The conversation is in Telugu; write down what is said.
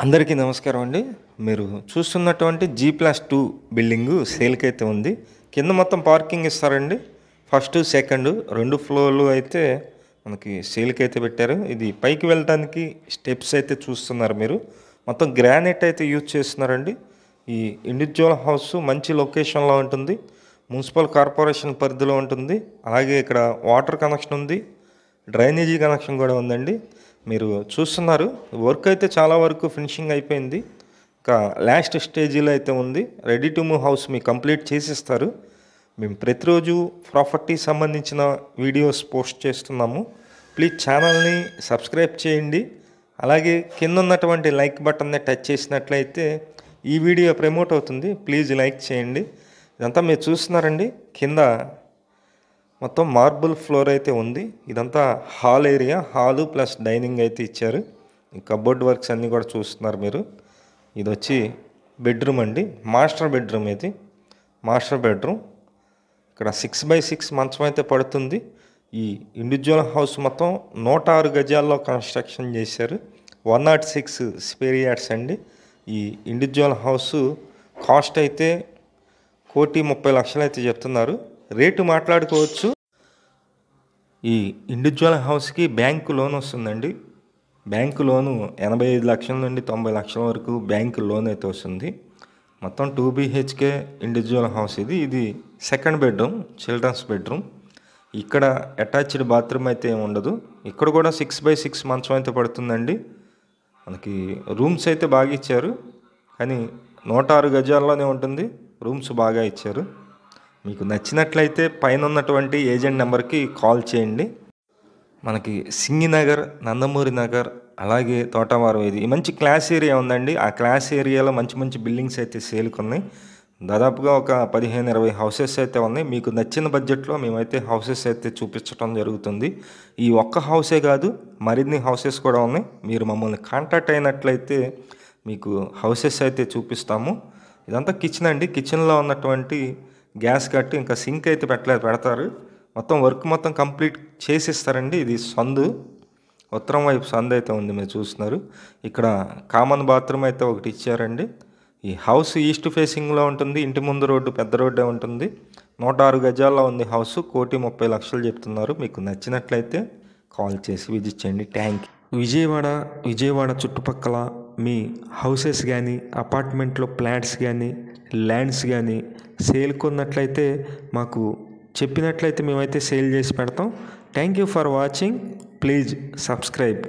అందరికీ నమస్కారం అండి. మీరు చూస్తున్నటువంటి G+2 బిల్డింగు సేల్‌కైతే ఉంది. కింద మొత్తం పార్కింగ్ ఇస్తారండి. ఫస్ట్, సెకండ్ 2 ఫ్లోర్‌లు అయితే మనకి సేల్‌కైతే పెట్టారు. ఇది పైకి వెళ్ళటానికి స్టెప్స్ అయితే చూస్తున్నారు మీరు. మొత్తం గ్రానైట్ అయితే యూజ్ చేస్తున్నారండి. ఈ ఇండివిడ్యువల్ హౌస్ మంచి లొకేషన్‌లో ఉంటుంది. మున్సిపల్ కార్పొరేషన్ పరిధిలో ఉంటుంది. అలాగే ఇక్కడ వాటర్ కనెక్షన్ ఉంది. డ్రైనేజీ కనెక్షన్ కూడా ఉందండి. మీరు చూస్తున్నారు వర్క్ అయితే చాలా వరకు ఫినిషింగ్ అయిపోయింది. ఇంకా లాస్ట్ స్టేజీలో అయితే ఉంది. రెడీ టు మూవ్ హౌస్ మీకు కంప్లీట్ చేసిస్తారు. మేము ప్రతిరోజు ప్రాపర్టీ సంబంధించిన వీడియోస్ పోస్ట్ చేస్తున్నాము. ప్లీజ్ ఛానల్ని సబ్స్క్రైబ్ చేయండి. అలాగే కింద ఉన్నటువంటి లైక్ బటన్ని టచ్ చేసినట్లయితే ఈ వీడియో ప్రమోట్ అవుతుంది. ప్లీజ్ లైక్ చేయండి. ఇదంతా మీరు చూస్తున్నారండి. కింద మొత్తం మార్బుల్ ఫ్లోర్ అయితే ఉంది. ఇదంతా hall area, hall plus dining అయితే ఇచ్చారు. ఈ కబోర్డ్ వర్క్స్ అన్నీ కూడా చూస్తున్నారు మీరు. ఇది వచ్చి బెడ్రూమ్ అండి, మాస్టర్ బెడ్రూమ్. ఇది మాస్టర్ బెడ్రూమ్. ఇక్కడ 6x6 మంచం అయితే పడుతుంది. ఈ ఇండివిజువల్ హౌస్ మొత్తం 106 గజాల్లో కన్స్ట్రక్షన్ చేశారు. 106 స్క్వేర్ యార్డ్స్ అండి. ఈ ఇండివిజువల్ హౌస్ కాస్ట్ అయితే 1,30,00,000 అయితే చెప్తున్నారు. రేటు మాట్లాడుకోవచ్చు. ఈ ఇండివిజువల్ హౌస్కి బ్యాంకు లోన్ వస్తుందండి. బ్యాంకు లోను 85 లక్షల నుండి 90 లక్షల వరకు బ్యాంకు లోన్ అయితే వస్తుంది. మొత్తం 2 BHK ఇండివిజువల్ హౌస్ ఇది. ఇది సెకండ్ బెడ్రూమ్, చిల్డ్రన్స్ బెడ్రూమ్. ఇక్కడ అటాచ్డ్ బాత్రూమ్ అయితే ఏమి ఉండదు. ఇక్కడ కూడా 6x6 మంచం అయితే పడుతుందండి. మనకి రూమ్స్ అయితే బాగా ఇచ్చారు, కానీ 106 గజాల్లోనే ఉంటుంది. రూమ్స్ బాగా ఇచ్చారు. మీకు నచ్చినట్లయితే పైన ఉన్నటువంటి ఏజెంట్ నెంబర్కి కాల్ చేయండి. మనకి సింగినగర్, నందమూరి నగర్, అలాగే తోటవారు ఇది మంచి క్లాస్ ఏరియా ఉందండి. ఆ క్లాస్ ఏరియాలో మంచి మంచి బిల్డింగ్స్ అయితే సేల్కున్నాయి. దాదాపుగా ఒక 15-20 హౌసెస్ అయితే ఉన్నాయి. మీకు నచ్చిన బడ్జెట్లో మేమైతే హౌసెస్ అయితే చూపించడం జరుగుతుంది. ఈ ఒక్క హౌసే కాదు, మరిన్ని హౌసెస్ కూడా ఉన్నాయి. మీరు మమ్మల్ని కాంటాక్ట్ అయినట్లయితే మీకు హౌసెస్ అయితే చూపిస్తాము. ఇదంతా కిచెన్ అండి. కిచెన్లో ఉన్నటువంటి గ్యాస్ కట్టి ఇంకా సింక్ అయితే పెడతారు. మొత్తం వర్క్ మొత్తం కంప్లీట్ చేసిస్తారండి. ఇది సందు, ఉత్తరం వైపు సందు అయితే ఉంది, మీరు చూస్తున్నారు. ఇక్కడ కామన్ బాత్రూమ్ అయితే ఒకటి ఇచ్చారండి. ఈ హౌస్ ఈస్ట్ ఫేసింగ్లో ఉంటుంది. ఇంటి ముందు రోడ్డు పెద్ద రోడ్డే ఉంటుంది. 106 గజాల్లో ఉంది హౌస్. 1,30,00,000 చెప్తున్నారు. మీకు నచ్చినట్లయితే కాల్ చేసి విజిట్ చేయండి. Thank you. విజయవాడ చుట్టుపక్కల మీ హౌసెస్ కానీ, అపార్ట్మెంట్లో ఫ్లాట్స్ కానీ, ల్యాండ్స్ కానీ సేల్కున్నట్లయితే మాకు చెప్పినట్లయితే మేమైతే సేల్ చేసి పెడతాం. Thank you for watching. Please subscribe.